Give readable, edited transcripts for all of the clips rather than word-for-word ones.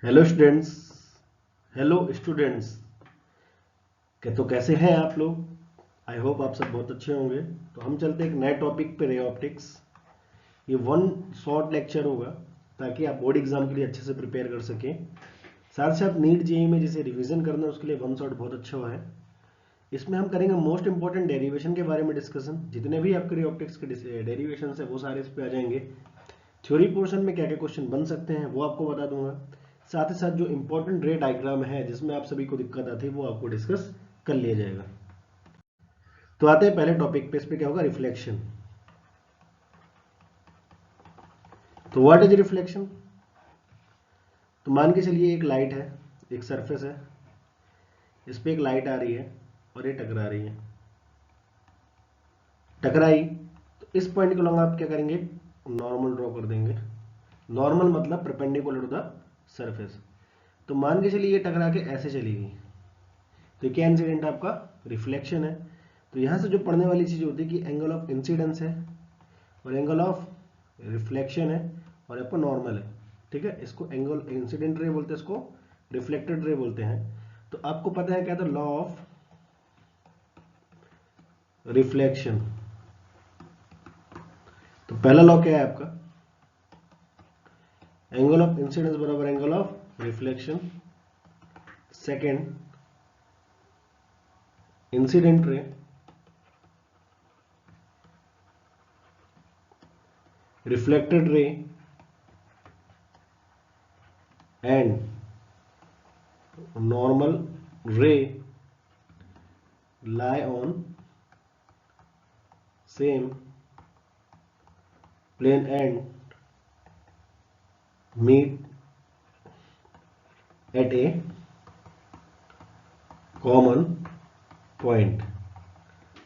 Hello students. Hello students के तो कैसे हैं आप लोग। आई होप आप सब बहुत अच्छे होंगे। तो हम चलते हैं एक नए टॉपिक पे, रे ऑप्टिक्स। ये वन शॉर्ट लेक्चर होगा ताकि आप बोर्ड एग्जाम के लिए अच्छे से प्रिपेयर कर सकें। साथ साथ नीट जेई में जिसे रिवीजन करना है उसके लिए वन शॉट बहुत अच्छा हुआ है। इसमें हम करेंगे मोस्ट इंपॉर्टेंट डेरिवेशन के बारे में डिस्कशन। जितने भी आपके रे ऑप्टिक्स के डेरिवेशन है वो सारे इस पे आ जाएंगे। थ्योरी पोर्शन में क्या क्या क्वेश्चन बन सकते हैं वो आपको बता दूंगा। साथ ही साथ जो इंपॉर्टेंट रे डायग्राम है जिसमें आप सभी को दिक्कत आती है वो आपको डिस्कस कर लिया जाएगा। तो आते हैं पहले टॉपिक पे। इस पे क्या होगा, रिफ्लेक्शन। तो व्हाट इज रिफ्लेक्शन। तो मान के चलिए एक लाइट है, एक सरफेस है, इस पे एक लाइट आ रही है और ये टकरा रही है। टकराई तो इस पॉइंट को लगा आप क्या करेंगे, नॉर्मल ड्रॉ कर देंगे। नॉर्मल मतलब परपेंडिकुलर टू द सरफेस। तो मान के चलिए ये टकरा के ऐसे चली गई तो क्या इंसिडेंट आपका रिफ्लेक्शन है। तो यहां से जो पढ़ने वाली चीज होती है कि एंगल ऑफ इंसिडेंस है और एंगल ऑफ रिफ्लेक्शन है और आपका नॉर्मल है। ठीक है, इसको एंगल इंसिडेंट रे बोलते हैं, इसको रिफ्लेक्टेड रे बोलते हैं। तो आपको पता है क्या था, लॉ ऑफ रिफ्लेक्शन। तो पहला लॉ क्या है आपका, एंगल ऑफ इंसिडेंस बराबर angle of reflection. Second, incident ray reflected ray and normal ray lie on same plane and meet at a common point।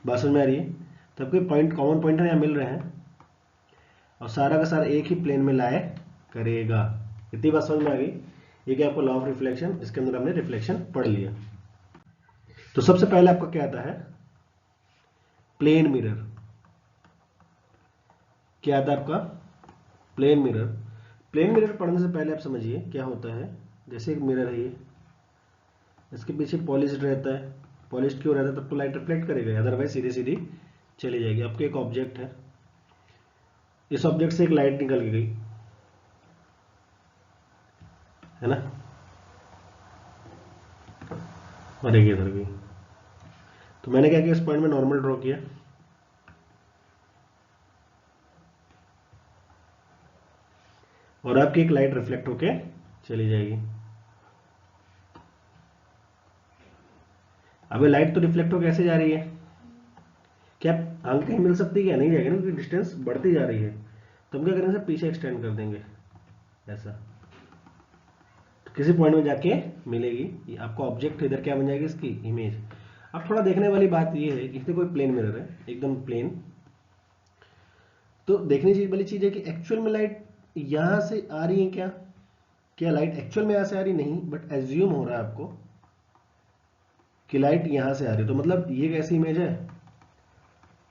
बात समझ में आ रही है। तब कोई पॉइंट, कॉमन पॉइंट है यहाँ मिल रहे हैं और सारा का सारा एक ही प्लेन में लाए करेगा। इतनी बात समझ में आ गई। ये क्या आपको लॉ ऑफ रिफ्लेक्शन, इसके अंदर हमने रिफ्लेक्शन पढ़ लिया। तो सबसे पहले आपका क्या आता है, प्लेन मिरर। क्या आता है आपका, प्लेन मिरर। प्लेन मिरर पढ़ने से पहले आप समझिए क्या होता है। जैसे एक मिरर है ये, इसके पीछे पॉलिश्ड रहता है। पॉलिश्ड क्यों रहता है, तब तो लाइट रिफ्लेक्ट करेगा, अदरवाइज सीधी सीधी चली जाएगी। आपके एक ऑब्जेक्ट है, इस ऑब्जेक्ट से एक लाइट निकल के गई, है ना, और एक इधर गई। तो मैंने क्या किया, इस पॉइंट में नॉर्मल ड्रॉ किया और आपकी एक लाइट रिफ्लेक्ट होके चली जाएगी। अब लाइट तो रिफ्लेक्ट होकर कैसे जा रही है, क्या आगे कहीं मिल सकती है, क्या नहीं जाएगी ना, क्योंकि डिस्टेंस बढ़ती जा रही है। तो हम क्या करेंगे, पीछे एक्सटेंड कर देंगे ऐसा, तो किसी पॉइंट में जाके मिलेगी। ये आपका ऑब्जेक्ट इधर क्या बन जाएगी, इसकी इमेज। अब थोड़ा देखने वाली बात ये है कि इसमें कोई प्लेन मिरर है, एकदम प्लेन। तो देखने वाली चीज है कि एक्चुअल में लाइट यहां से आ रही है क्या, क्या लाइट एक्चुअल में यहां से आ रही, नहीं, बट एज्यूम हो रहा है आपको कि लाइट यहां से आ रही है। तो मतलब ये कैसी इमेज है,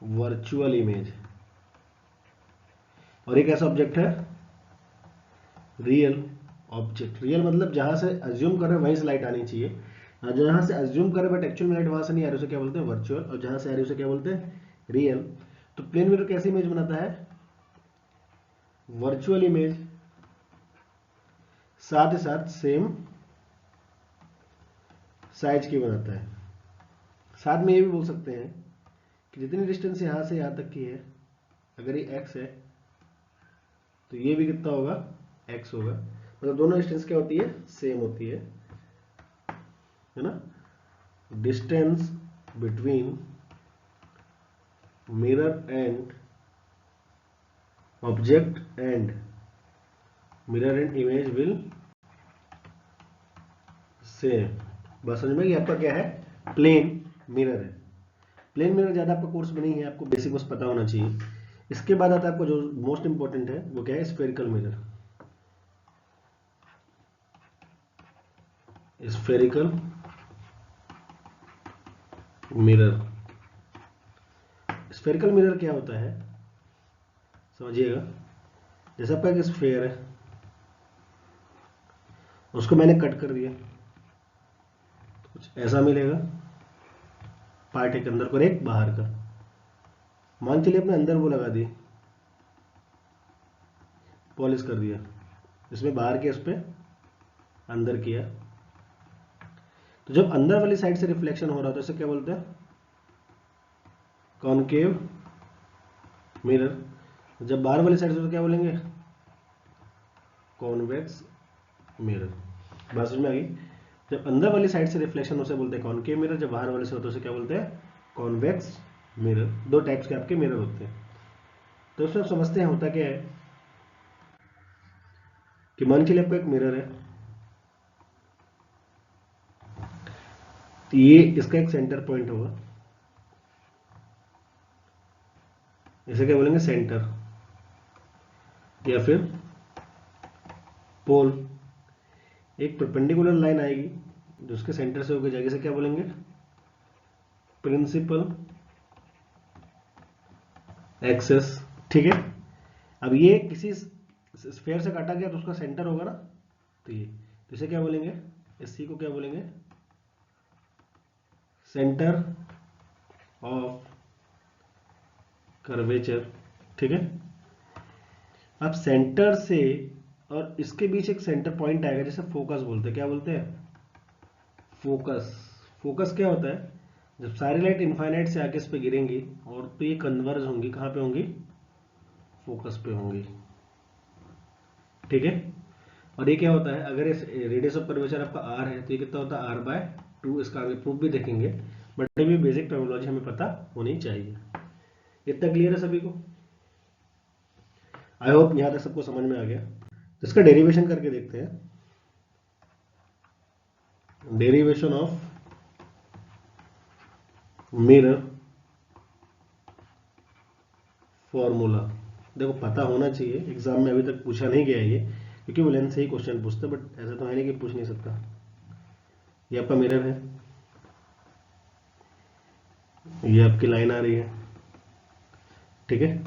वर्चुअल इमेज। और ये कैसा ऑब्जेक्ट है, रियल ऑब्जेक्ट। रियल मतलब जहां से अज्यूम कर रहे हैं वहीं से लाइट आनी चाहिए, और जहां से अज्यूम कर रहे बट एक्चुअल में लाइट वहां से नहीं आ रही उसे क्या बोलते हैं, वर्चुअल। और जहां से आ रही उसे क्या बोलते हैं, रियल। तो प्लेन मिरर कैसी इमेज बनाता है, वर्चुअल इमेज, साथ ही साथ सेम साइज की बनाता है। साथ में ये भी बोल सकते हैं कि जितनी डिस्टेंस यहां से यहां तक की है, अगर ये x है तो ये भी कितना होगा, x होगा। मतलब दोनों डिस्टेंस क्या होती है, सेम होती है ना। Distance between mirror and object and mirror and image will same. बस समझ में कि आपका क्या है, प्लेन मिरर है। प्लेन मिरर ज्यादा आपका कोर्स में नहीं है, आपको बेसिक बस पता होना चाहिए। इसके बाद आता है आपको जो मोस्ट इंपॉर्टेंट है वो क्या है, spherical mirror. Spherical mirror. Spherical mirror क्या होता है, समझिएगा। जैसे आपका एक स्फेयर है, उसको मैंने कट कर दिया, कुछ ऐसा मिलेगा, पार्ट एक अंदर का एक बाहर का। मान चलिए अपने अंदर वो लगा दी, पॉलिश कर दिया, इसमें बाहर किया, उस पर अंदर किया, तो जब अंदर वाली साइड से रिफ्लेक्शन हो रहा है तो इसे क्या बोलते हैं? Concave mirror. जब बाहर वाली साइड से तो क्या बोलेंगे? Convex mirror. बात समझ में आ गई? जब अंदर वाली साइड से रिफ्लेक्शन उसे बोलते हैं कॉनकेव मिरर, जब बाहर वाले से होता है उसे क्या बोलते हैं? Convex mirror. दो टाइप्स के आपके मिरर होते हैं। तो उसमें समझते हैं होता क्या है कि मान के लिए आपका एक मिरर है, तो ये इसका एक सेंटर पॉइंट होगा, इसे क्या बोलेंगे? सेंटर, या फिर पोल। एक परपेंडिकुलर लाइन आएगी जो उसके सेंटर से होकर जाएगी, इसे क्या बोलेंगे? Principal axis. ठीक है, अब ये किसी स्फीयर से काटा गया तो उसका सेंटर होगा ना, तो ये, तो इसे क्या बोलेंगे? इस सी को क्या बोलेंगे? Centre of curvature. ठीक है, अब सेंटर से और इसके बीच एक सेंटर पॉइंट आएगा, जैसे फोकस बोलते हैं। क्या बोलते हैं? फोकस। फोकस क्या होता है? जब सारी लाइट इनफाइनाइट से आके इस पे गिरेंगी और तो ये कन्वर्ज होंगी, कहाँ पे होंगी? फोकस पे होंगी। ठीक है, और ये क्या होता है? अगर इस रेडियस ऑफ कर्वेचर आपका आर है तो ये कितना होता है? r/2। इसका आगे प्रूफ भी देखेंगे, बट अभी बेसिक टर्मिनोलॉजी हमें पता होनी चाहिए। इतना क्लियर है सभी को? आई होप यहां तक सबको समझ में आ गया। इसका डेरिवेशन करके देखते हैं। Derivation of mirror formula. देखो पता होना चाहिए, एग्जाम में अभी तक पूछा नहीं गया ये, क्योंकि वो लेंथ से ही क्वेश्चन पूछते, बट ऐसा तो है नहीं कि पूछ नहीं सकता। ये आपका मिरर है, ये आपकी लाइन आ रही है। ठीक है,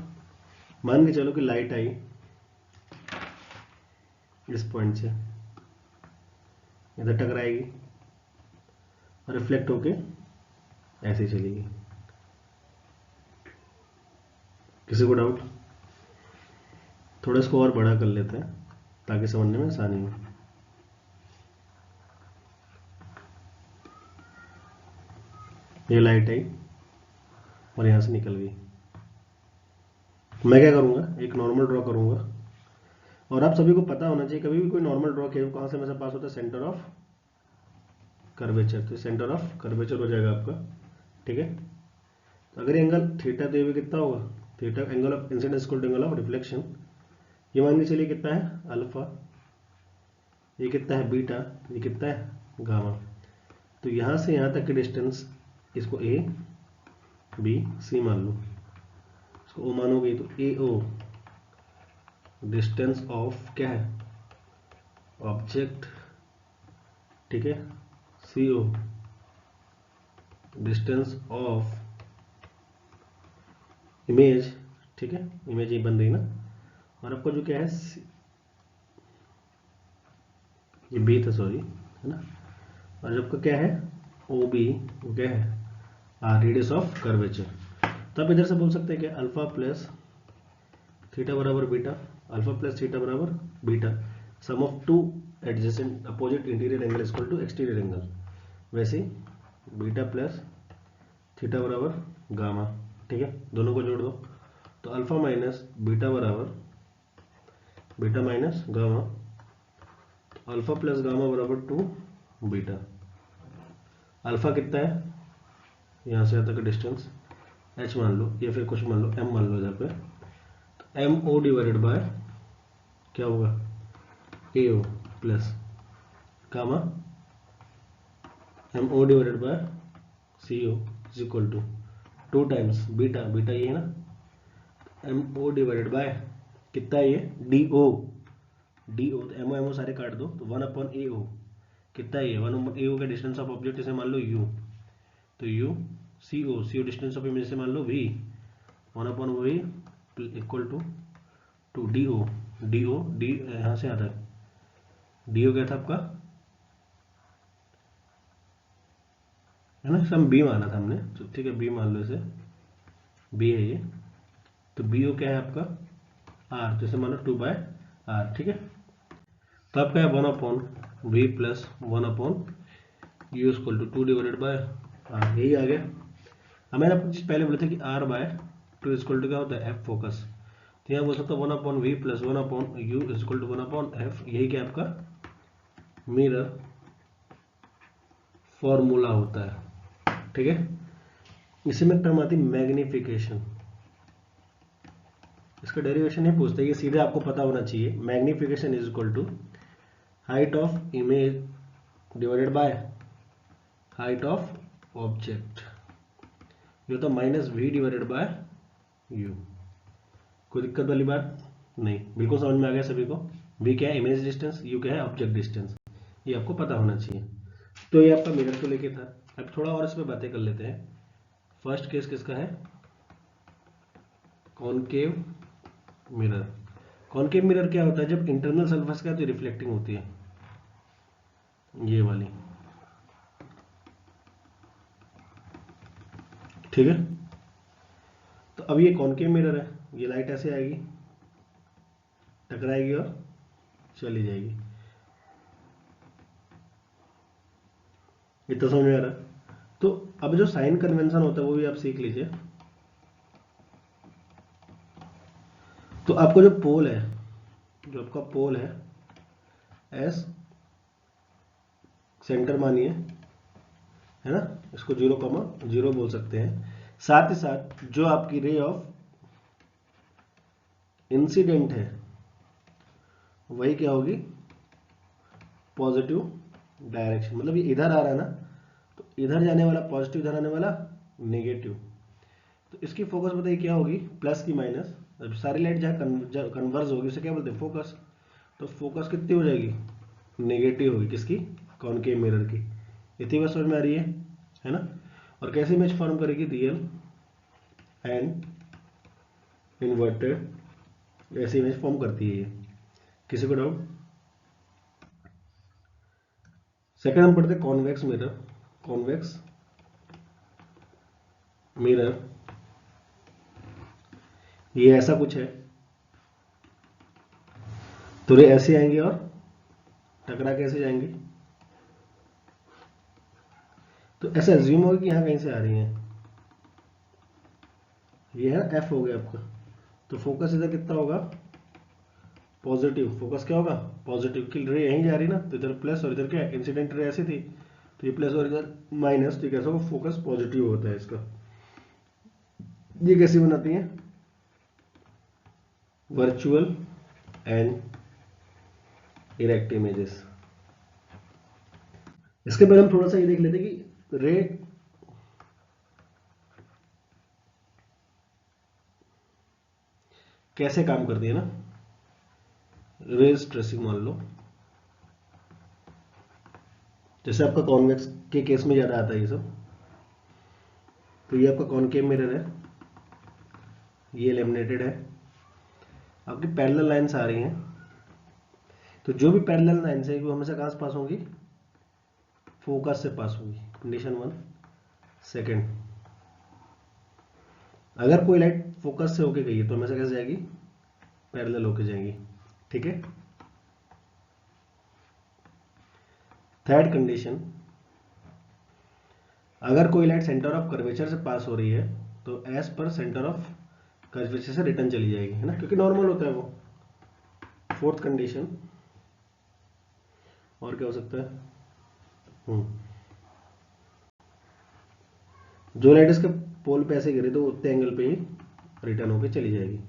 मान के चलो कि लाइट आई इस पॉइंट से, इधर टकराएगी और रिफ्लेक्ट होके ऐसे चलेगी। किसी को डाउट? थोड़ा इसको और बड़ा कर लेते हैं ताकि समझने में आसानी हो। ये लाइट आई और यहां से निकल गई, मैं क्या करूंगा? एक नॉर्मल ड्रॉ करूंगा, और आप सभी को पता होना चाहिए कभी भी कोई नॉर्मल ड्रॉ किया कहां से हमेशा पास होता है? Centre of curvature. तो सेंटर ऑफ कर्वेचर हो जाएगा आपका। ठीक है, तो अगर एंगल थीटा, तो ये भी कितना होगा? Theta angle of incidence equal to angle of reflection. ये मान के चलिए कितना है? अल्फा। ये कितना है? बीटा। ये कितना है? गामा। तो यहां से यहां तक की डिस्टेंस, इसको ए बी सी मान लो, इसको ओ मानोगे तो ए ओ डिस्टेंस ऑफ क्या है? ऑब्जेक्ट। ठीक है, सी ओ डिस्टेंस ऑफ इमेज। ठीक है, इमेज ये बन रही ना, और आपका जो क्या है, ये बी था सॉरी, है ना, और आपका क्या है? ओ बी, वो क्या है? Radius of curvature. तो आप इधर से बोल सकते हैं कि अल्फा प्लस थीटा बराबर बीटा, अल्फा प्लस थीटा बराबर beta, sum of two adjacent opposite interior angle is equal to exterior angle. वैसे बीटा प्लस थीटा बराबर गामा। ठीक है, दोनों को जोड़ दो, तो अल्फा माइनस बीटा बराबर beta minus gamma, alpha plus gamma बराबर 2 बीटा। अल्फा कितना है? यहाँ से यहाँ तक डिस्टेंस h मान लो, या फिर कुछ मान लो m मान लो इधर पे, तो एम ओ डिवाइडेड बाय क्या होगा? A O plus gamma M O divided by C O is equal to 2 times beta, beta ये है ना, एम ओ डिवाइडेड बाय कितना है ये? D O. डी ओ, तो एमओ एमओ सारे काट दो, तो 1 अपॉन ए ओ कितना है ये? 1 ए ओ का डिस्टेंस ऑफ ऑब्जेक्ट इसे मान लो u, तो u C O distance of image से मान लो v, 1 upon v equal to 2 D O. D O D यहाँ से आता है, डी ओ क्या था आपका? है ना, हम बी माना था हमने, तो ठीक है बी मान लो, इसे बी है ये, तो बी ओ क्या है आपका आर, जैसे मानो 2/r, ठीक है। तो आपका है 1/v plus 1/u equal to 2/r, यही आ गया। अब मैंने आपको चीज पहले बोला था कि r/2 इक्वल टू क्या होता है f फोकस, तो यहाँ बोल सकता हूँ 1/v plus 1/u equal to 1/f, यही क्या आपका मिरर फॉर्मूला होता है, ठीक है। इसी में टर्म आती मैग्निफिकेशन, इसका डेरिवेशन नहीं पूछता, ये सीधे आपको पता होना चाहिए। Magnification is equal to height of image divided by height of object, ये होता -v डिवाइडेड बाय u। कोई दिक्कत वाली बात नहीं, बिल्कुल समझ में आ गया सभी को। v क्या है इमेज डिस्टेंस, u क्या है ऑब्जेक्ट डिस्टेंस, ये आपको पता होना चाहिए। तो ये आपका मिरर को लेके था। अब थोड़ा और इस पे बातें कर लेते हैं। फर्स्ट केस किसका है, कॉनकेव मिरर। कॉनकेव मिरर क्या होता है, जब इंटरनल सरफेस का तो रिफ्लेक्टिंग होती है, ये वाली, ठीक है। तो अब ये कॉनकेव मिरर है, ये लाइट ऐसे आएगी, टकराएगी और चली जाएगी, इतना समझ में आ रहा है। तो अब जो साइन कन्वेंशन होता है वो भी आप सीख लीजिए। तो आपको जो पोल है, जो आपका पोल है एस सेंटर मानिए, है ना, इसको 0,0 बोल सकते हैं। साथ ही साथ जो आपकी रे ऑफ इंसिडेंट है वही क्या होगी, पॉजिटिव डायरेक्शन, मतलब ये इधर आ रहा है ना, तो इधर जाने वाला पॉजिटिव, इधर आने वाला नेगेटिव। तो इसकी फोकस बताइए क्या होगी, प्लस की माइनस। अब सारी लाइट जहाँ कन्वर्ज होगी उसे क्या बोलते हैं, फोकस। तो फोकस कितनी हो जाएगी, नेगेटिव होगी, किसकी, कॉनकेव मिरर की। इतनी बात समझ में आ रही है ना। और कैसे इमेज फॉर्म करेगी, रियल एंड इन्वर्टेड, ऐसी इमेज फॉर्म करती है ये। किसी को डाउट। सेकंड हम पढ़ते हैं कॉन्वेक्स मिरर। कॉन्वेक्स मिरर ये ऐसा कुछ है, तो रे ऐसे आएंगे और टकरा कैसे जाएंगे, तो ऐसा एज्यूम होगा कि यहाँ कहीं से आ रही है, ये है एफ हो गया आपका। तो फोकस इधर कितना होगा, पॉजिटिव। फोकस क्या होगा, पॉजिटिव, की रे यहीं जा रही ना, तो इधर प्लस और इधर क्या है, इंसिडेंट रे ऐसी थी, तो ये प्लस और इधर माइनस, तो कैसा होगा, फोकस पॉजिटिव होता है इसका। ये कैसी बनाती है, वर्चुअल एंड इरेक्ट इमेजेस। इसके पहले हम थोड़ा सा ये देख लेते कि रे कैसे काम करती है ना। रेज ट्रेसिंग मान लो, जैसे आपका कॉन्वेक्स के केस में ज्यादा आता है ये सब। तो ये आपका कॉनकेव मिरर है, ये लेमिनेटेड है, आपकी पैरेलल लाइंस आ रही हैं। तो जो भी पैरेलल लाइंस है वो हमेशा कहां से पास होंगी, फोकस से पास होगी, कंडीशन 1। सेकंड, अगर कोई लाइट फोकस से होके गई है तो हमेशा कैसे जाएगी, पैरेलल होके जाएगी, ठीक है। थर्ड कंडीशन, अगर कोई लाइट सेंटर ऑफ कर्वेचर से पास हो रही है तो एस पर सेंटर ऑफ कर्वेचर से रिटर्न चली जाएगी, है ना, क्योंकि नॉर्मल होता है वो। फोर्थ कंडीशन, और क्या हो सकता है, जो लाइट इसके पोल पे ऐसे गिरे तो उतने एंगल पे ही रिटर्न होके चली जाएगी।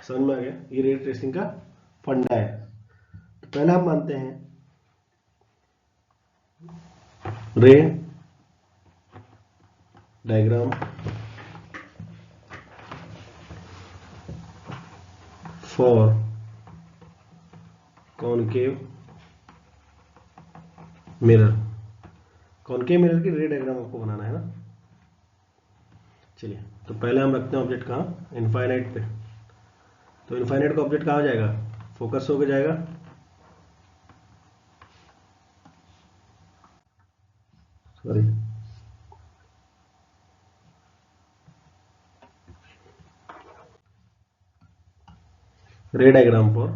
समझ में आ गया, ये रे ट्रेसिंग का फंडा है। तो पहले हम मानते हैं रे diagram for concave mirror. Concave mirror की रे डायग्राम आपको बनाना है ना। चलिए, तो पहले हम रखते हैं ऑब्जेक्ट कहाँ, इनफाइनाइट पे। तो इनफाइनाइट का ऑब्जेक्ट कहाँ जाएगा, फोकस होके जाएगा, सॉरी, रे डायग्राम फॉर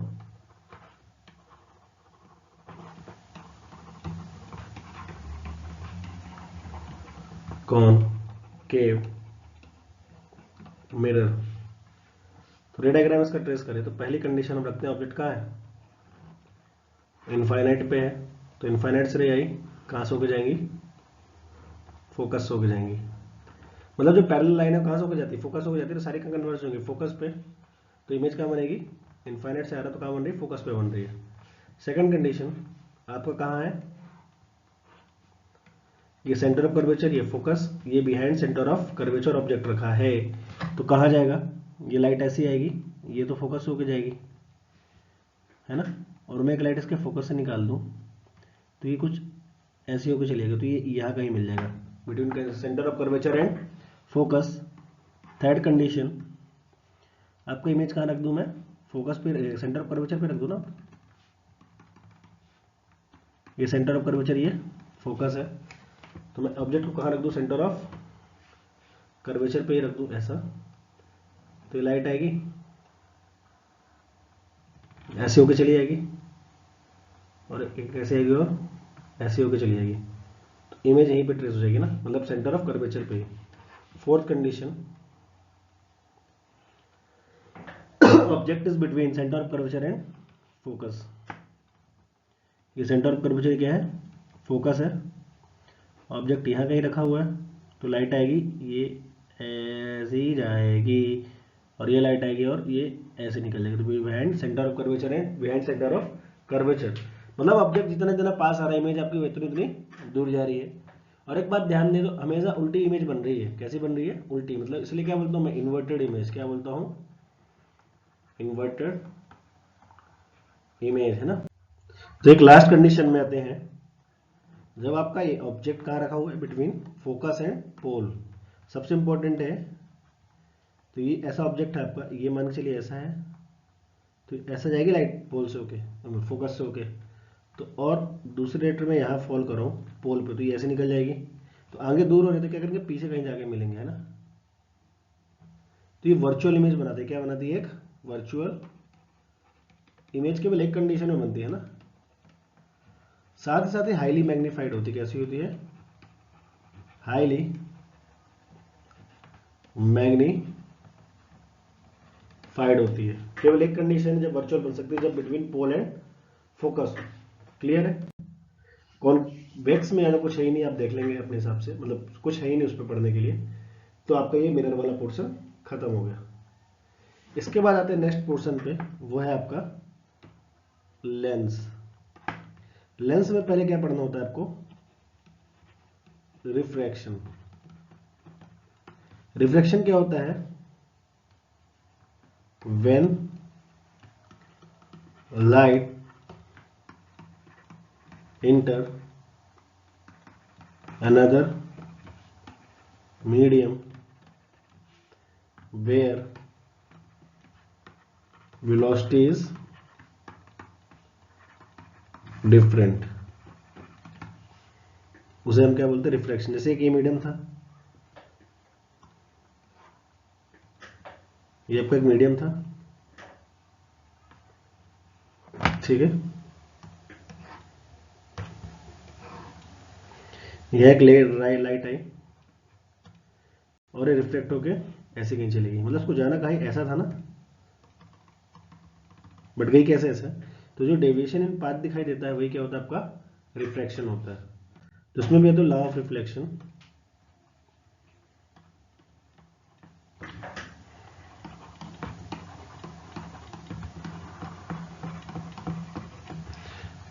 कॉनकेव मिरर। तो रे डायग्राम इसका ट्रेस करें तो पहली कंडीशन हम रखते हैं ऑब्जेक्ट कहाँ है, इनफाइनाइट पे है, तो इनफाइनाइट से रे आई कहाँ से होके जाएंगी, फोकस से होके जाएंगी। मतलब जो पैरेलल लाइन है कहाँ से होके जाती है, फोकस होके जाती है, तो सारी कहाँ कन्वर्ज होंगी, फोकस पे। तो इमेज कहाँ बनेगी, इनफाइनाइट से आ रहा है तो कहाँ बन रही है, फोकस पे बन रही है। सेकंड कंडीशन आपका कहाँ है, ये सेंटर ऑफ कर्वेचर, ये फोकस, ये behind centre of curvature object रखा है, तो कहाँ जाएगा, ये लाइट ऐसी आएगी, ये तो फोकस होके जाएगी है ना, और मैं एक लाइट इसके फोकस से निकाल दूं तो ये कुछ ऐसी होकर चलेगा, तो ये यहाँ कहीं मिल जाएगा between centre of curvature and focus. Third condition आपका इमेज कहाँ रख दूं मैं, फोकस पे, सेंटर ऑफ कर्वेचर पे रख दूं ना, ये सेंटर ऑफ कर्वेचर, ये फोकस है, तो मैं ऑब्जेक्ट को कहाँ रख दूं, सेंटर ऑफ कर्वेचर पे ही रख दूं ऐसा, तो ये लाइट आएगी ऐसे होके चली जाएगी और एक ऐसे आएगी और ऐसे होके चली जाएगी, तो इमेज यहीं पे ट्रेस हो जाएगी ना, मतलब सेंटर ऑफ कर्वेचर पे ही। Fourth condition object is between centre of curvature and focus, ये सेंटर ऑफ कर्वेचर क्या है, फोकस है, ऑब्जेक्ट यहाँ कहीं रखा हुआ है, तो लाइट आएगी ये ऐसे ही जाएगी और ये लाइट आएगी और ये ऐसे निकल जाएगी, तो behind centre of curvature and behind centre of curvature, मतलब ऑब्जेक्ट जितना जितना पास आ रहा है इमेज आपकी उतनी उतनी दूर जा रही है। और एक बात ध्यान दे दो, हमेशा उल्टी इमेज बन रही है, कैसी बन रही है, उल्टी, मतलब इसलिए क्या बोलता हूँ मैं, इन्वर्टेड इमेज, क्या बोलता हूँ, इन्वर्टेड इमेज है ना। तो एक लास्ट कंडीशन में आते हैं, जब आपका ये ऑब्जेक्ट कहाँ रखा हुआ है, बिटवीन फोकस एंड पोल, सबसे इंपॉर्टेंट है, तो ये ऐसा ऑब्जेक्ट है आपका, ये मान के चलिए ऐसा है, तो ऐसा जाएगी लाइट पोल से होके, फोकस से होके, तो और दूसरे रेटर में यहाँ फॉल करो पोल पे, तो ये ऐसे निकल जाएगी, तो आगे दूर हो रहे तो क्या करेंगे, पीछे कहीं जाके मिलेंगे है ना, तो ये वर्चुअल इमेज बनाती है, क्या बनाती है, एक वर्चुअल इमेज केवल एक कंडीशन में बनती है ना, साथ ही साथ ही हाईली मैग्नीफाइड होती है, कैसी होती है, हाईली मैग्नीफाइड होती है, केवल एक कंडीशन है जब वर्चुअल बन सकती है, जब between pole and focus. Clear है, कॉन्वेक्स में यानी कुछ है ही नहीं, आप देख लेंगे अपने हिसाब से, मतलब कुछ है ही नहीं उस पर पढ़ने के लिए, तो आपका ये मिरर वाला पोर्शन खत्म हो गया। इसके बाद आते हैं नेक्स्ट पोर्शन पे, वो है आपका लेंस। लेंस में पहले क्या पढ़ना होता है आपको, रिफ्रैक्शन। रिफ्रैक्शन क्या होता है, when light inter another medium where velocity is different, उसे हम क्या बोलते हैं, रिफ्रैक्शन। जैसे एक ये मीडियम था, ये आपका एक मीडियम था, ठीक है, यह एक लाइट आई और ये रिफ्लेक्ट होके ऐसे कहीं चली गई, मतलब उसको जाना कहीं ऐसा था ना, बट गई कैसे ऐसा, तो जो डेविएशन इन पाथ दिखाई देता है वही क्या होता है, आपका रिफ्रैक्शन होता है। तो उसमें भी है तो लॉ ऑफ रिफ्लेक्शन,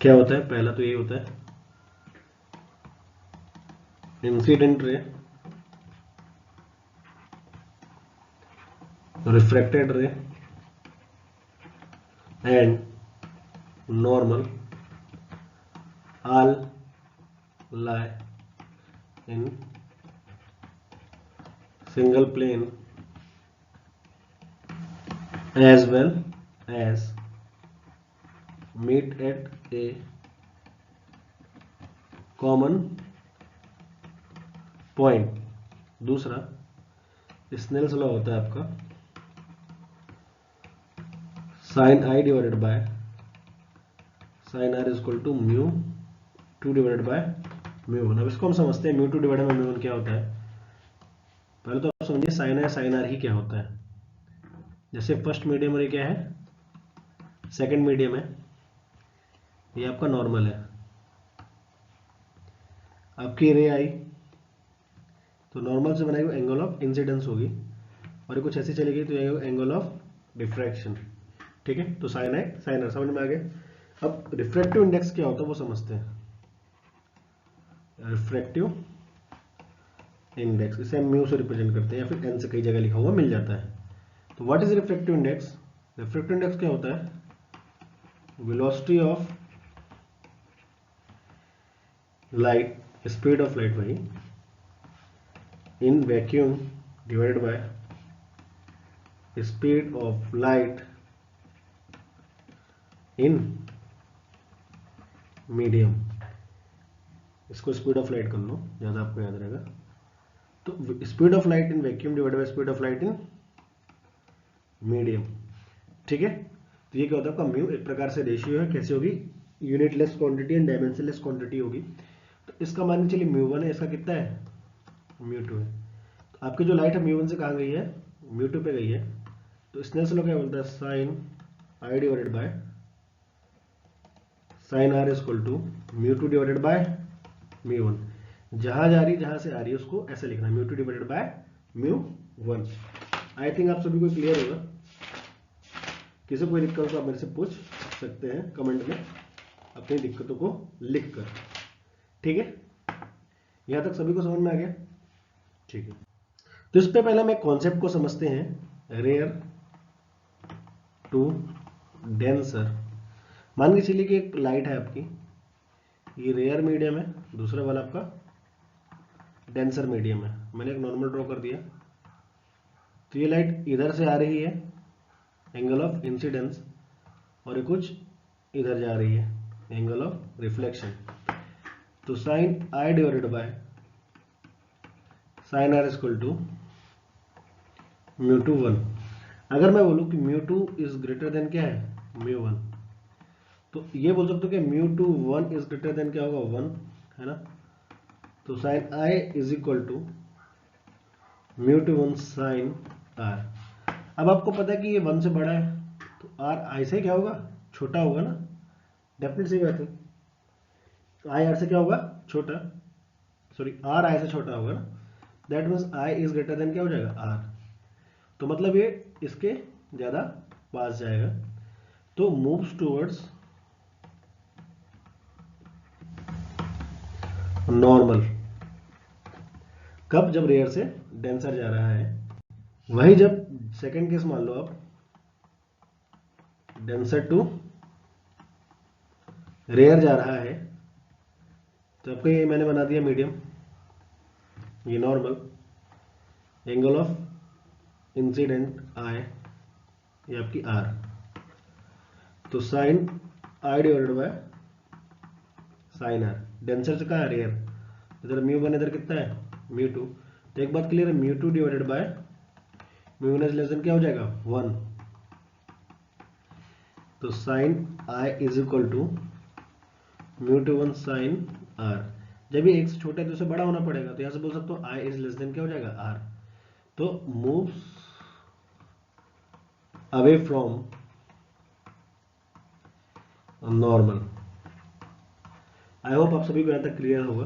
क्या होता है, पहला तो ये होता है इंसिडेंट रे, रिफ्रैक्टेड रे and normal all lie in single plane as well as meet at a common point। दूसरा स्नेल्स लॉ होता है आपका sine I divided by sine are is equal to mu two divided by mu one. अब इसको हम समझते हैं mu two divided by mu one क्या होता है। पहले तो आप समझिए साइन आर ही क्या होता है। जैसे फर्स्ट मीडियम रे क्या है, सेकंड मीडियम है, ये आपका नॉर्मल है। आपकी रे आई तो नॉर्मल से बनाई हुई एंगल ऑफ इंसिडेंस होगी, और ये कुछ ऐसी चली गई तो ये एंगल ऑफ डिफ्रैक्शन। ठीक है, तो साइन आई साइन आर समझ में आ गया। अब रिफ्रैक्टिव इंडेक्स क्या होता है वो समझते हैं। रिफ्रैक्टिव इंडेक्स इसे हम म्यू से रिप्रेजेंट करते हैं, या फिर एन से कई जगह लिखा हुआ मिल जाता है। तो what is refractive index? Refractive index क्या होता है? Velocity of light, speed of light वही, in vacuum divided by speed of light in medium. इसको स्पीड ऑफ लाइट कर लो, ज्यादा आपको याद रहेगा। तो speed of light in vacuum divided by speed of light in medium. ठीक है, तो ये क्या होता है आपका म्यू एक प्रकार से रेशियो है। कैसे होगी? Unitless quantity and dimensionless quantity होगी। तो इसका मान के चलिए म्यू वन है, इसका कितना है? म्यू टू है। तो आपकी जो लाइट है म्यू वन से कहाँ गई है? म्यू टू पे गई है। तो स्नेल्स लॉ क्या बोलता है? Sine I divided by sine are is equal to mu two divided by mu one. जहां जा रही जहां से आ रही है उसको ऐसे लिखना, mu two divided by mu one. I think आप सभी को क्लियर होगा। किसी को कोई दिक्कत हो तो आप मेरे से पूछ सकते हैं कमेंट में अपनी दिक्कतों को लिखकर। ठीक है, यहां तक सभी को समझ में आ गया? ठीक है, तो इस पे पहले हम एक कॉन्सेप्ट को समझते हैं, रेयर टू डेंसर। मान के चलिए कि एक लाइट है आपकी, ये रेयर मीडियम है, दूसरा वाला आपका डेंसर मीडियम है। मैंने एक नॉर्मल ड्रॉ कर दिया। तो ये लाइट इधर से आ रही है, एंगल ऑफ इंसिडेंस, और ये कुछ इधर जा रही है, एंगल ऑफ रिफ्लेक्शन। तो sine I divided by sine r equal to mu two one. अगर मैं बोलूं कि mu two is greater than क्या है? म्यू वन, तो ये बोल सकते हो कि mu two one is greater than क्या होगा? वन, है ना। तो sine i is equal to mu two one sine r. अब आपको पता है कि ये वन से बड़ा है, तो आर आई से क्या होगा? छोटा होगा ना, डेफिनेट सी बात है। तो आई आर से क्या होगा? छोटा, सॉरी आर आई से छोटा होगा ना। That means I is greater than क्या हो जाएगा? आर। तो मतलब ये इसके ज्यादा पास जाएगा, तो मूव्स टुवर्ड्स नॉर्मल। कब? जब रेयर से डेंसर जा रहा है। वही जब सेकंड केस मान लो आप, डेंसर टू रेयर जा रहा है, तो आपको ये मैंने बना दिया मीडियम, ये normal, angle of incident i, ये आपकी आर। तो sine I divided by sine r, denser से कहाँ है? रेयर। इधर म्यू वन, इधर कितना है? Mu two. तो एक बात क्लियर है, mu two divided by mu one is less than क्या हो जाएगा? वन। तो sine i is equal to mu two one sine r. जब ये एक से छोटा है तो इसे बड़ा होना पड़ेगा, तो यहां से बोल सकते हो आई इज लेस देन क्या हो जाएगा? आर। तो moves away from normal. I hope आप सभी को यहां तक क्लियर होगा।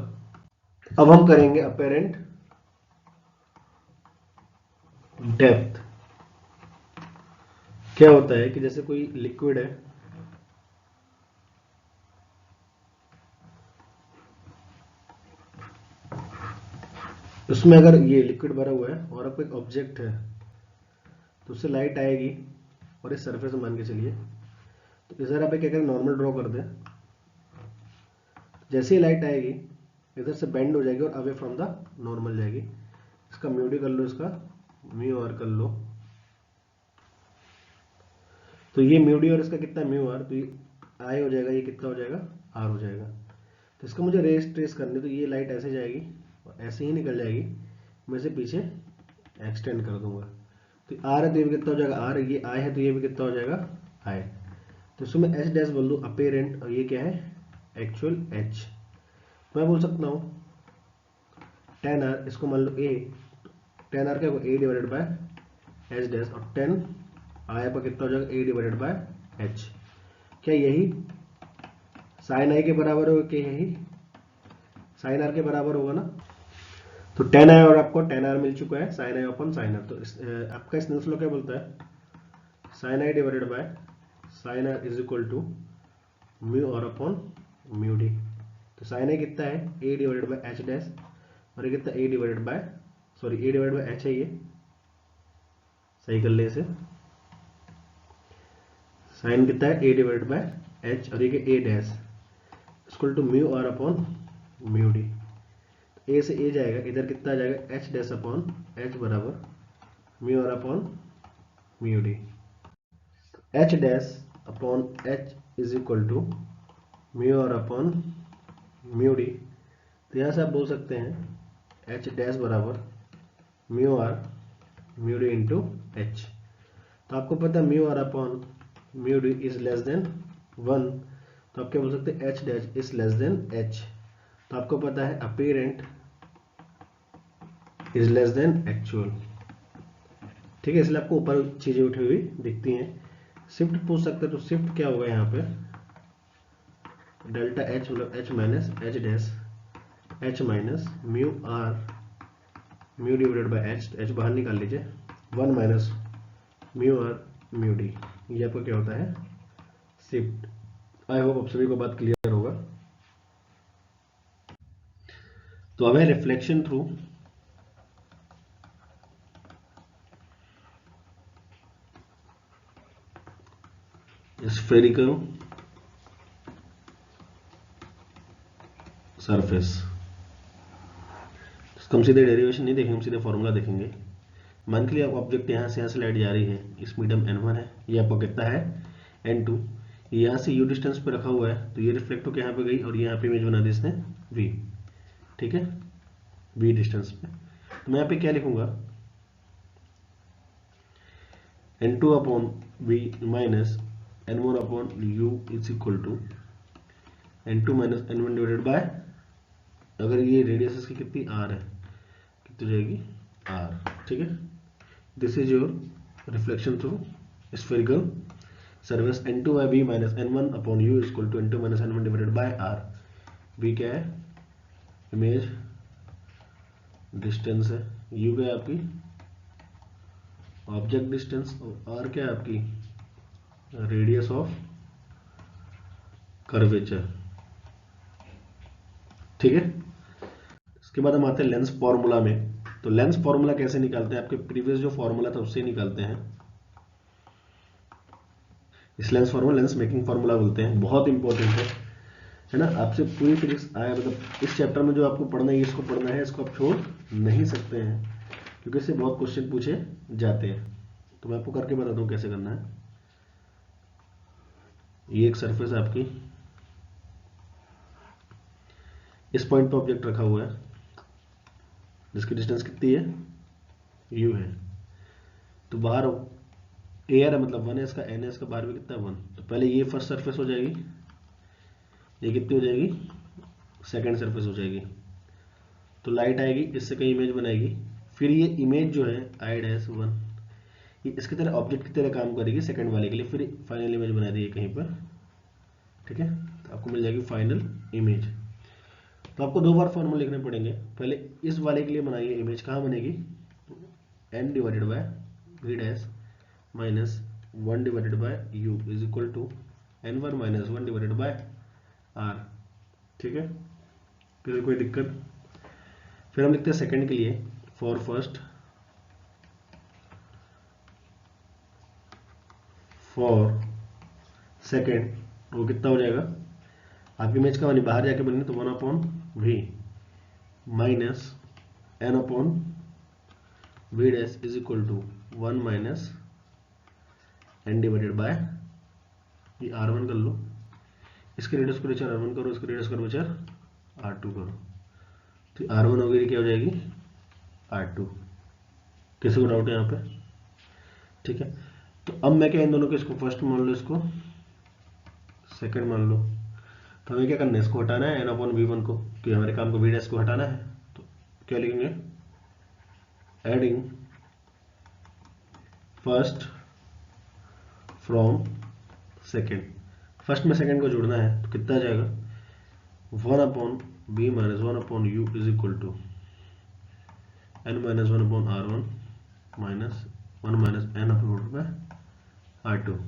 अब हम करेंगे अपेरेंट डेप्थ। क्या होता है कि जैसे कोई लिक्विड है, उसमें अगर ये लिक्विड भरा हुआ है और आपको एक ऑब्जेक्ट है, तो उससे लाइट आएगी और इस सरफेस मान के चलिए, तो इधर आप एक नॉर्मल ड्रॉ कर दें। जैसे ही लाइट आएगी इधर से बेंड हो जाएगी और अवे फ्रॉम द नॉर्मल जाएगी। इसका म्यू डी कर लो, इसका म्यू आर कर लो। तो ये म्यू डी और इसका कितना म्यू आर, तो ये आई हो जाएगा, ये कितना हो जाएगा? आर हो जाएगा। तो इसका मुझे रेस ट्रेस करनी, तो ये लाइट ऐसे जाएगी और ऐसे ही निकल जाएगी, मैं इसे पीछे एक्सटेंड कर दूंगा। तो आर है तो ये भी कितना हो जाएगा? आर। ये आई है तो ये भी कितना हो जाएगा? आई। तो इसमें एच डैश बोल दो अपेरेंट, और ये क्या है एक्चुअल एच। मैं बोल सकता हूँ टेन आर, इसको मान लो ए, टेन आर क्या होगा ए डिवाइडेड बाय एच डैश, और टेन आई पर कितना हो जाएगा ए डिवाइडेड बाय एच। क्या यही साइन आई के बराबर होगा, क्या यही साइन आर के बराबर होगा ना। तो टेन आई और आपको टेन आर मिल चुका है sine I upon sine R. तो आपका स्नेल्स लॉ क्या बोलता है, sine I divided by sine are is equal to mu R upon mu D. तो साइन आई कितना है A divided by H dash, और ये कितना A divided by sorry A divided by H है, ये सही कर ले इसे। साइन कितना है ए डिवाइडेड बाय एच, और ये A dash equal to mu R upon mu D. A से ए जाएगा, इधर कितना आ जाएगा एच डैश अपॉन एच बराबर mu R upon mu D. H dash upon H is equal to mu R upon mu D. तो यहाँ से आप बोल सकते हैं एच डैश बराबर mu are mu D into H. तो आपको पता है mu R upon mu D is less then 1, तो आप क्या बोल सकते हैं H dash is less then H. तो आपको पता है apparent is less then actual. ठीक है, इसलिए आपको ऊपर चीजें उठी हुई दिखती हैं। शिफ्ट पूछ सकते हैं, तो शिफ्ट क्या होगा यहाँ पे डेल्टा एच मतलब h minus h dash h minus mu are mu divided by h, h बाहर निकाल लीजिए, 1 minus mu are mu d. ये आपको क्या होता है शिफ्ट। आई होप आप सभी को बात क्लियर होगा। तो अब है रिफ्लेक्शन थ्रू स्फेरिकल सरफेस। हम सीधे डेरिवेशन नहीं देखेंगे, हम सीधे फॉर्मूला देखेंगे। मान के लिए आप ऑब्जेक्ट यहाँ से लाइट जा रही है, इस मीडियम n1 है, ये आपको कितना है n2, यहाँ से u डिस्टेंस पे रखा हुआ है, तो ये रिफ्लेक्ट होकर यहाँ पे गई और यहाँ पे इमेज बना दी इसने v। ठीक है, v डिस्टेंस पे। तो मैं यहाँ पे क्या लिखूंगा n2 upon v minus n1 upon u is equal to n2 minus n1 divided by, अगर ये रेडियस इसकी कितनी r है, कितनी जाएगी r। ठीक है, this is your reflection through spherical surface n2 by v minus n1 upon u is equal to n2 minus n1 divided by r। v क्या है इमेज डिस्टेंस है, u क्या है आपकी ऑब्जेक्ट डिस्टेंस, और r क्या है आपकी रेडियस ऑफ कर्वेचर। ठीक है, इसके बाद हम आते हैं लेंस फॉर्मूला में। तो लेंस फॉर्मूला कैसे निकालते हैं, आपके प्रीवियस जो फॉर्मूला था उससे निकालते हैं। इस lens formula lens making formula बोलते हैं, बहुत इंपॉर्टेंट है ना। आपसे पूरी फिजिक्स आया, मतलब इस चैप्टर में जो आपको पढ़ना है इसको पढ़ना है, इसको आप छोड़ नहीं सकते हैं, क्योंकि इससे बहुत क्वेश्चन पूछे जाते हैं। तो मैं आपको करके बताता हूँ कैसे करना है। ये एक सरफेस आपकी, इस पॉइंट पर ऑब्जेक्ट रखा हुआ है, जिसकी डिस्टेंस कितनी है u है। तो बाहर एयर है मतलब 1 है, इसका n है, इसका बाहर भी कितना है 1। तो पहले ये फर्स्ट सरफेस हो जाएगी, ये कितनी हो जाएगी सेकंड सरफेस हो जाएगी। तो लाइट आएगी, इससे कहीं इमेज बनाएगी, फिर ये इमेज जो है आई डैश 1 ये इसकी तरह ऑब्जेक्ट की तरह काम करेगी सेकंड वाले के लिए, फिर फाइनल इमेज बना देगी कहीं पर। ठीक है, तो आपको मिल जाएगी फाइनल इमेज। तो आपको 2 बार फॉर्मूला लिखने पड़ेंगे। पहले इस वाले के लिए बनाइए इमेज, कहाँ बनेगी n divided by v dash minus 1 divided by u is equal to n1 minus 1 divided by r। ठीक है, फिर कोई दिक्कत। फिर हम लिखते हैं सेकंड के लिए फॉर फर्स्ट फॉर सेकंड, वो कितना हो जाएगा आपकी इमेज का बनी बाहर जाके बनी, तो 1 upon v minus n upon v dash is equal to 1 minus n divided by ये r1 कर लो, इसके रेडियस को लेकर r1 करो, इसके रेडियस को लेकर r2 करो, तो r1 हो गई क्या हो जाएगी r2। किसी को डाउट है यहाँ पे? ठीक है, तो अब मैं क्या इन दोनों को, इसको फर्स्ट मान लो, इसको सेकंड मान लो, तो हमें क्या करना है, इसको हटाना है n/v1 को, क्योंकि हमारे काम को v' को हटाना है। तो क्या लिखेंगे, adding first from second, first में सेकेंड को जोड़ना है, तो कितना आ जाएगा, 1/b - 1/u is equal to n - 1/r1 minus 1 - n/r2।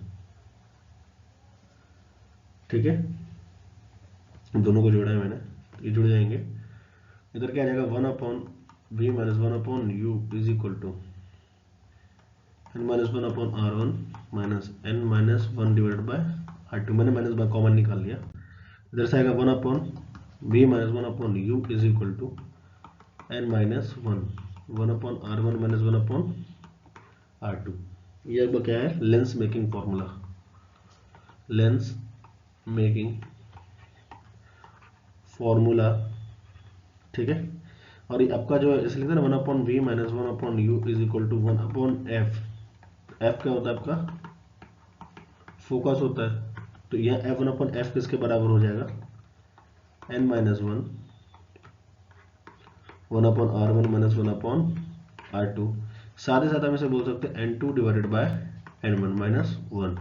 ठीक है, दोनों को जोड़ा है मैंने, ये जुड़ जाएंगे। इधर क्या आ जाएगा, 1/b - 1/u is equal to n - 1/r1 minus n - 1 divided by r2। मैंने माइनस बाय कॉमन निकाल लिया। इधर से आएगा 1/b - 1/u is equal to n - 1/r1 minus 1/r2। ये अब क्या है, lens making formula, lens making formula. ठीक है, और ये आपका जो है इसलिए लिखते हैं 1/v - 1/u is equal to 1/f। f क्या होता है आपका, फोकस होता है, तो यहाँ f1/f किसके बराबर हो जाएगा, n - 1/r1 माइनस 1/r2। साथ ही साथ हम इसे बोल सकते हैं n2 divided by n1 minus 1,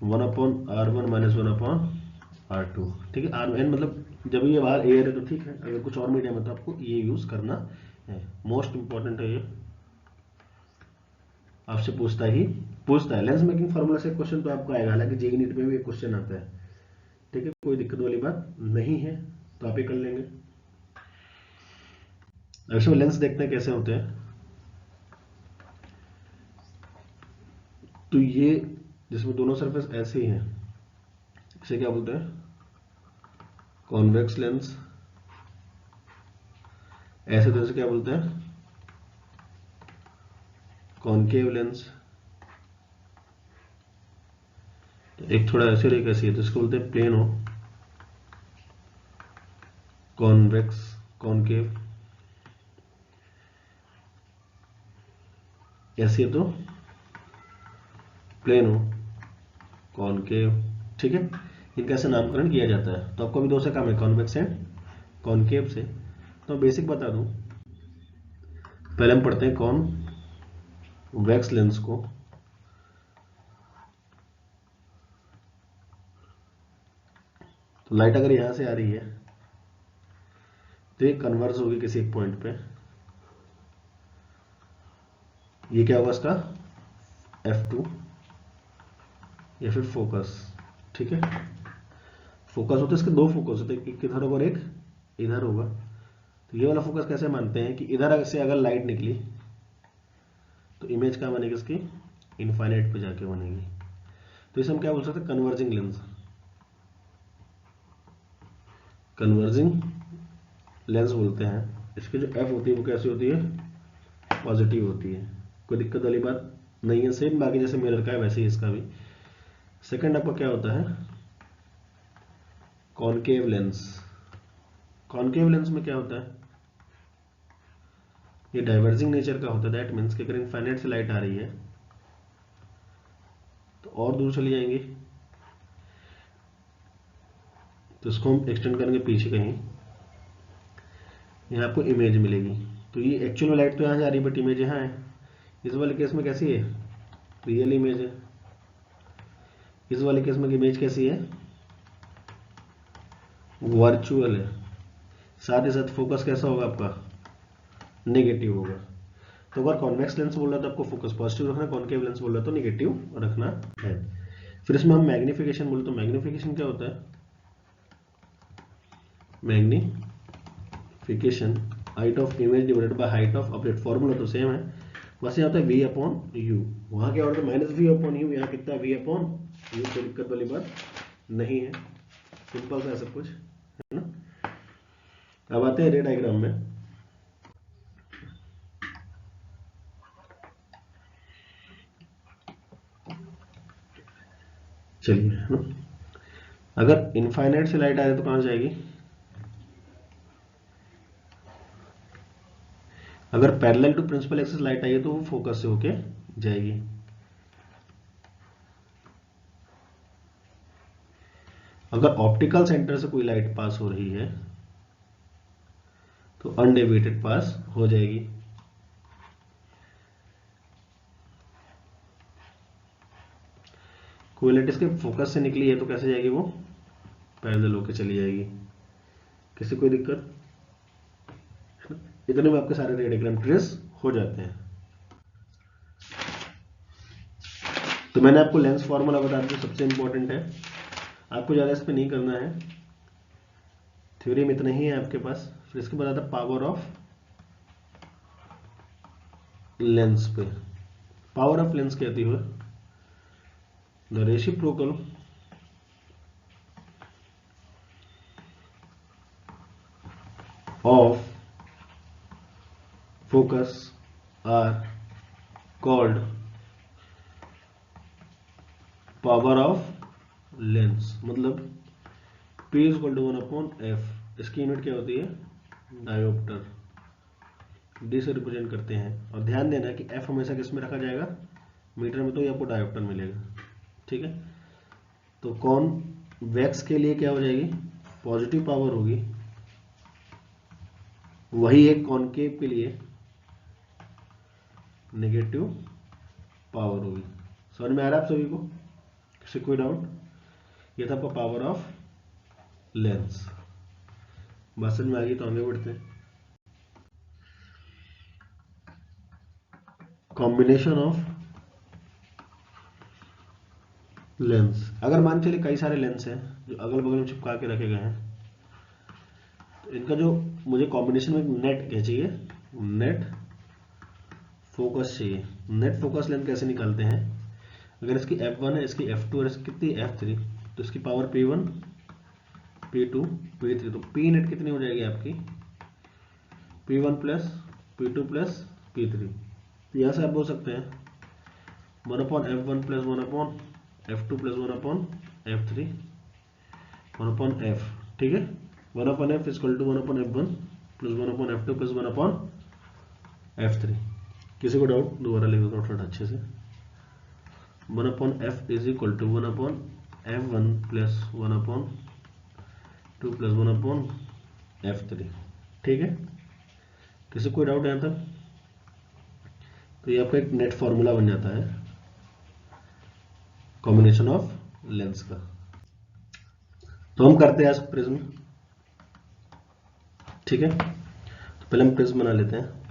1/r1 minus 1/r2। ठीक है, r n मतलब जब ये बाहर एयर है तो ठीक है, अगर कुछ और मीडियम है तो आपको ये यूज करना है। मोस्ट इंपॉर्टेंट है ये, आपसे पूछता है। लेंस मेकिंग फार्मूला से क्वेश्चन तो आपको आएगा, हालांकि जेईई नीट में भी एक क्वेश्चन आता है। ठीक है, कोई दिक्कत वाली बात नहीं है, तो आप ही कर लेंगे। अब लेंस देखते हैं कैसे होते हैं। तो ये जिसमें दोनों सरफेस ऐसे ही हैं, इसे क्या बोलते हैं, कॉन्वेक्स लेंस। ऐसे तो इसे क्या बोलते हैं, कॉनकेव लेंस। तो एक थोड़ा ऐसे रेखा सी है, तो इसको बोलते हैं प्लेन हो, कॉन्वेक्स, कॉनकेव। ऐसी है तो प्लेन हो, कॉनकेव। ठीक है, इनका ऐसे नामकरण किया जाता है। तो आपको भी दो से काम है, कॉन्वेक्स एंड कॉनकेव से। तो बेसिक बता दूं, पहले हम पढ़ते हैं कॉन्वेक्स लेंस को। तो लाइट अगर यहां से आ रही है तो ये कन्वर्ज होगी किसी एक पॉइंट पे, ये क्या होगा इसका f2 या फिर फोकस। ठीक है, फोकस होते हैं, इसके दो फोकस होते हैं, एक इधर होगा और एक इधर होगा। तो ये वाला फोकस कैसे मानते हैं कि इधर से अगर लाइट निकली तो इमेज क्या बनेगी इसकी, इनफाइनाइट पे जाके बनेगी। तो इसे हम क्या बोल सकते हैं, कन्वर्जिंग लेंस। कन्वर्जिंग लेंस बोलते हैं। इसकी जो f होती है वो कैसी होती है, पॉजिटिव होती है, कोई दिक्कत वाली बात नहीं है। सेम बाकी जैसे मिरर का है वैसे ही इसका भी। सेकंड आपका क्या होता है, कॉनकेव लेंस। कॉनकेव लेंस में क्या होता है, ये डाइवर्जिंग नेचर का होता है। दैट मीन्स कि अगर इनफाइनाइट से लाइट आ रही है तो और दूर चली जाएंगी, तो इसको हम एक्सटेंड करेंगे पीछे कहीं, यहाँ आपको इमेज मिलेगी। तो ये एक्चुअल में लाइट तो यहाँ जा रही है बट इमेज यहाँ है। इस वाले केस में कैसी है, रियल इमेज है। इस वाले केस में इमेज कैसी है, वर्चुअल है। साथ ही साथ फोकस कैसा होगा आपका, नेगेटिव होगा। तो अगर कॉन्वेक्स लेंस बोल रहा है तो आपको फोकस पॉजिटिव रखना, कॉनकेव लेंस बोल रहा है तो नेगेटिव रखना है। फिर इसमें हम मैग्निफिकेशन बोले तो मैग्निफिकेशन क्या होता है, magnification height of image divided by height of object. Formula तो सेम है, बस यहाँ होता है v/u। वहां क्या होता है -v/u, यहाँ कितना v/u। कोई दिक्कत वाली बात नहीं है, सिंपल सा सब कुछ है ना। अब आते हैं रे डायग्राम में। चलिए है ना, अगर इनफाइनाइट से लाइट आ रही तो कहां जाएगी, अगर parallel to principal axis light आई है तो वो फोकस से होके जाएगी। अगर ऑप्टिकल सेंटर से कोई लाइट पास हो रही है तो अनडेविएटेड पास हो जाएगी। कोई लाइट इसके फोकस से निकली है तो कैसे जाएगी, वो पैरेलल होके चली जाएगी। किसी कोई दिक्कत? इतने में आपके सारे रे डायग्राम ट्रेस हो जाते हैं। तो मैंने आपको लेंस फॉर्मूला बता दिया, सबसे इंपॉर्टेंट है, आपको ज़्यादा इस पर नहीं करना है, थ्योरी में इतना ही है आपके पास। फिर इसके बाद आता है पावर ऑफ लेंस पे। पावर ऑफ लेंस कहती है the reciprocal of focus are called power of lens. मतलब P is equal to 1/f। इसकी यूनिट क्या होती है, डायोप्टर। D से रिप्रेजेंट करते हैं। और ध्यान देना कि F हमेशा किस में रखा जाएगा, मीटर में, तो ये आपको डायोप्टर मिलेगा। ठीक है, तो कॉन्वेक्स के लिए क्या हो जाएगी, पॉजिटिव पावर होगी, वही एक कॉनकेव के लिए नेगेटिव पावर होगी। समझ में आ रहा है आप सभी को? किसी कोई डाउट? ये था आपका पावर ऑफ लेंस। बात समझ में आ गई तो आगे बढ़ते हैं। Combination of lens. अगर मान चलिए कई सारे लेंस हैं जो अगल बगल में चिपका के रखे गए हैं, तो इनका जो मुझे कॉम्बिनेशन में नेट क्या चाहिए, नेट फोकस चाहिए। नेट फोकस लेंथ कैसे निकालते हैं, अगर इसकी f1 है, इसकी f2 और इसकी कितनी f3, तो इसकी पावर p1 p2 p3, तो p नेट कितनी हो जाएगी आपकी, p1 plus p2 plus p3। तो यहाँ से आप बोल सकते हैं 1/f1 plus 1/f2 plus 1/f3 1/f। ठीक है, 1/f equal to 1/f1 plus 1/f2 plus 1/f3। किसी को डाउट? दोबारा लिख दो थोड़ा अच्छे से। 1/f is equal to 1/f1 plus 1/2 plus 1/f3। ठीक है, किसी कोई डाउट यहाँ तक? तो ये आपका एक नेट फॉर्मूला बन जाता है कॉम्बिनेशन ऑफ लेंस का। तो हम करते हैं आज प्रिज्म। ठीक है, तो पहले हम प्रिज्म बना लेते हैं।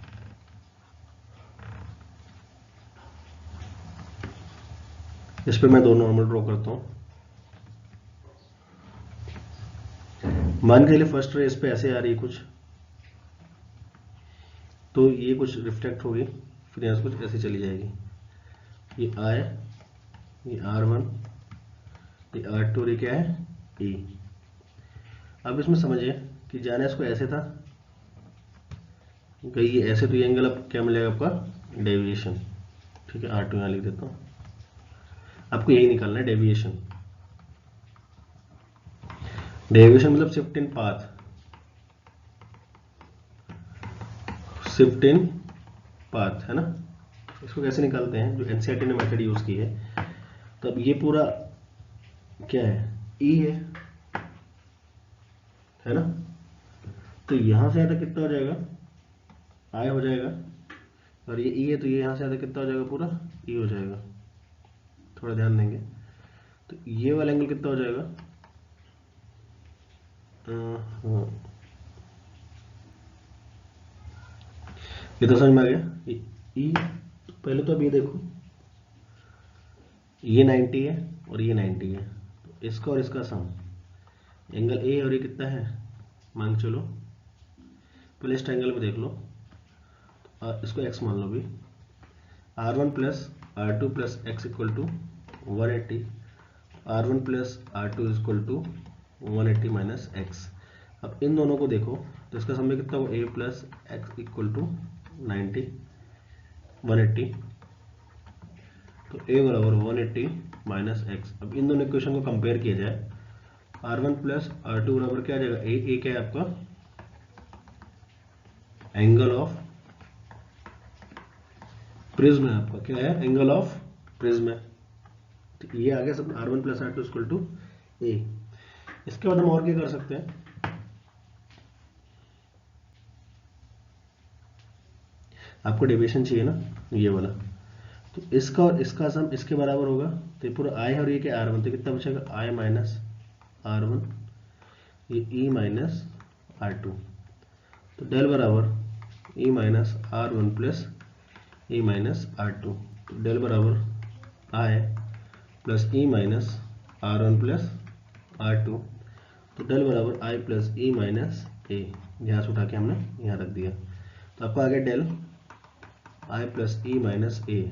इस पे मैं दो नॉर्मल ड्रॉ करता हूं। मान के चलिए फर्स्ट रे इस पे ऐसे आ रही है कुछ, तो ये कुछ रिफ्लेक्ट होगी, फिर यहाँ से कुछ ऐसे चली जाएगी। ये I, ये R1, ये R2 और ये क्या है E। अब इसमें समझिए कि जाना इसको ऐसे था, गई ये ऐसे, तो ये एंगल अब क्या मिलेगा आपका, डेविएशन। ठीक है, R2 यहाँ लिख देता हूँ। आपको यही निकालना है, डेविएशन। डेविएशन मतलब shift in path, shift in path है ना। इसको कैसे निकालते हैं, जो एनसीईआरटी ने मेथड यूज की है। तो अब ये पूरा क्या है, ई है ना, तो यहां से आधा कितना हो जाएगा, आई हो जाएगा, और ये ई है तो ये यहां से आधा कितना हो जाएगा, पूरा ई हो जाएगा। थोड़ा ध्यान देंगे तो ये वाला एंगल कितना हो जाएगा, ये तो समझ में आ गया। ये ई, पहले तो अब ये देखो, ये 90 है और ये 90 है, तो इसका और इसका सम एंगल ए, और ये कितना है, मान चलो पहले इस ट्रायंगल में देख लो, इसको x मान लो भी। R1 plus R2 plus X equal to 180, R1 plus R2 equal to 180 minus X. अब इन दोनों को देखो तो इसका समय कितना होगा, a plus X equal to 90 180, तो a बराबर 180 माइनस एक्स। अब इन दोनों इक्वेशन को कंपेयर किया जाए, R1 प्लस R2 बराबर क्या आ जाएगा, a क्या है आपका, एंगल ऑफ प्रिज्म है आपका, क्या है, एंगल ऑफ प्रिज्म है। तो ये आ गया सब, R1 plus R2 equal to ए। इसके बाद हम और क्या कर सकते हैं, आपको डेविएशन चाहिए ना, ये वाला, तो इसका और इसका सम इसके बराबर होगा, तो ये पूरा आई है और ये क्या R1, तो कितना बचेगा I माइनस R1, ये E माइनस R2, तो डेल बराबर E minus R1 plus E minus R2, तो डेल बराबर I plus E minus R1 plus R2, तो डेल बराबर I plus E minus A, यहाँ से उठा के हमने यहाँ रख दिया, तो आपको आ गया del I plus E minus A,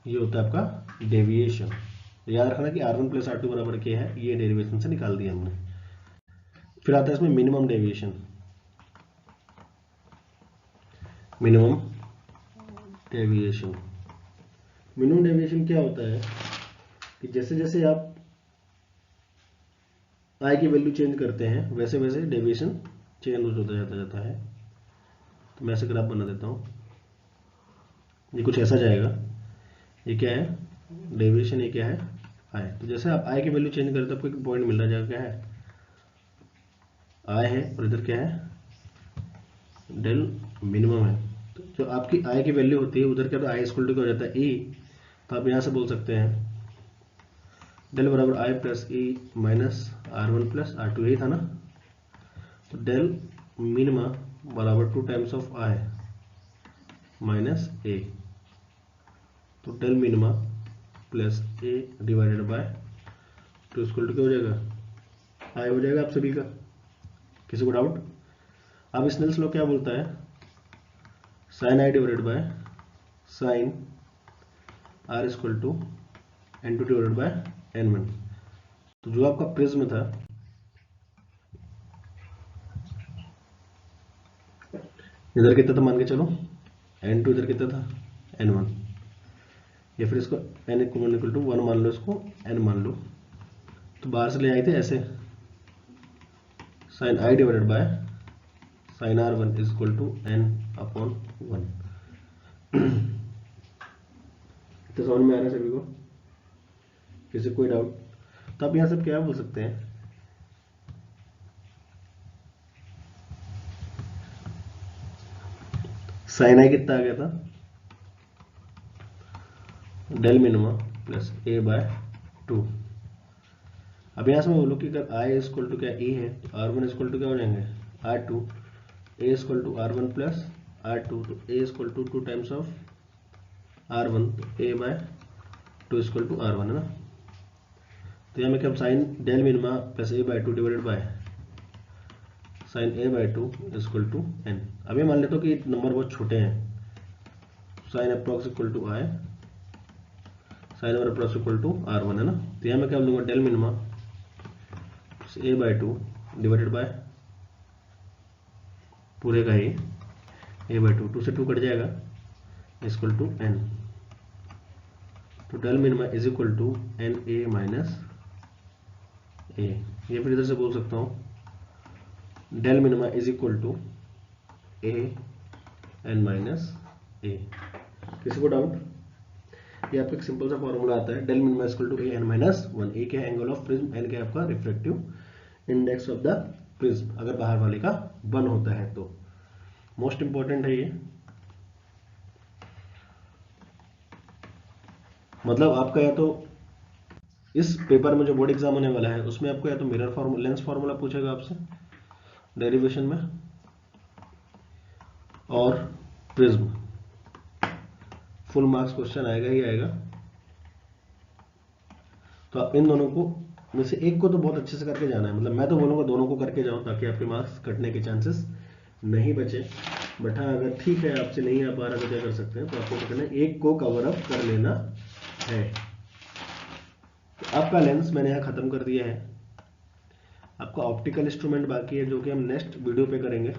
ये होता है आपका डेविएशन। याद रखना कि R1 प्लस R2 बराबर क्या है, ये डेरिवेशन से निकाल दिया हमने। फिर आता है इसमें minimum deviation. Minimum deviation, minimum deviation क्या होता है कि जैसे जैसे आप I की वैल्यू चेंज करते हैं वैसे वैसे डेविएशन चेंज होता जाता है। तो मैं ऐसे ग्राफ बना देता हूँ, ये कुछ ऐसा जाएगा, ये क्या है डेविएशन, ये क्या है I। तो जैसे आप I की वैल्यू चेंज करते हैं आपको एक पॉइंट मिल रहा जाएगा, क्या है I है, और इधर क्या है डेल मिनिमम है। तो जो आपकी I की वैल्यू होती है उधर क्या, तो I इक्वल टू क्या हो जाता है E, तो आप यहाँ से बोल सकते हैं डेल बराबर I plus E minus R1 plus R2, यही था ना। तो डेल मिनिमा बराबर 2 times of I minus A, तो del minima plus A divided by 2 equal to क्या हो जाएगा I हो जाएगा आप सभी का। किसी को डाउट? अब स्नेल्स लॉ क्या बोलता है, sine I divided by sine R equal to N2 divided by N1। तो जो आपका प्रिज्म था, इधर कितना था मान के चलो N2, इधर कितना था N1, या फिर इसको N इक्वल टू 1 मान लो, इसको N मान लो, तो बाहर से ले आए थे ऐसे, sine I divided by sine R1 is equal to N upon 1। तो समझ में आ रहा है सभी को? किसी कोई डाउट? तो आप यहाँ सब क्या बोल सकते हैं, साइन I कितना आ गया था del minima plus A by 2। अब यहाँ से मैं बोलूँ कि अगर I इक्वल टू क्या E है, तो R1 इक्वल टू क्या हो जाएंगे R2, A equal to R1 plus R2, तो A equal to 2 times of R1, तो A by 2 equal to R1 है ना। तो यहाँ में क्या sine del minima plus A by 2 divided by sine A by 2 equal to N। अब ये मान लेते हो कि नंबर बहुत छोटे हैं, sine approx equal to I, sine और अप्रॉक्स इक्वल टू R1 है ना। तो यहाँ मैं क्या लूँगा del minima A by 2 divided by पूरे का ही A बाय 2, 2 से 2 कट जाएगा, इक्वल टू N। तो del minima is equal to N A minus A, ये फिर इधर से बोल सकता हूँ del minima is equal to A N minus A. किसी को डाउट? ये आपका एक सिंपल सा फॉर्मूला आता है, del minima equal to A N minus 1। A क्या है एंगल ऑफ प्रिज्म, एन क्या है आपका refractive index of the prism, अगर बाहर वाले का 1 होता है तो। मोस्ट इंपॉर्टेंट है ये, मतलब आपका या तो इस पेपर में जो बोर्ड एग्जाम होने वाला है उसमें आपको या तो मिरर फार्मूला, लेंस फार्मूला पूछेगा आपसे डेरिवेशन में, और प्रिज्म, फुल मार्क्स क्वेश्चन आएगा ही आएगा। तो आप इन दोनों को में से एक को तो बहुत अच्छे से करके जाना है, मतलब मैं तो बोलूँगा दोनों को करके जाओ ताकि आपके मार्क्स कटने के चांसेस नहीं बचे। बट हाँ अगर ठीक है आपसे नहीं आ पा रहा तो क्या कर सकते हैं, तो आपको क्या करना है, एक को कवर अप कर लेना है। तो आपका लेंस मैंने यहाँ खत्म कर दिया है, आपका ऑप्टिकल इंस्ट्रूमेंट बाकी है जो कि हम नेक्स्ट वीडियो पे करेंगे।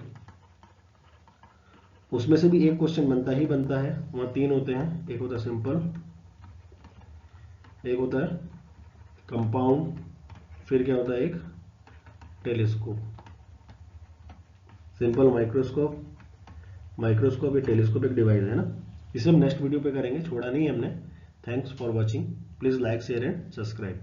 उसमें से भी एक क्वेश्चन बनता ही बनता है, वहाँ 3 होते हैं, एक होता है सिंपल, एक होता है कंपाउंड, फिर क्या होता है एक टेलीस्कोप। सिंपल माइक्रोस्कोप, माइक्रोस्कोप या टेलीस्कोप एक डिवाइस है ना। इसे हम नेक्स्ट वीडियो पे करेंगे, छोड़ा नहीं हमने। Thanks for watching, please like share and subscribe.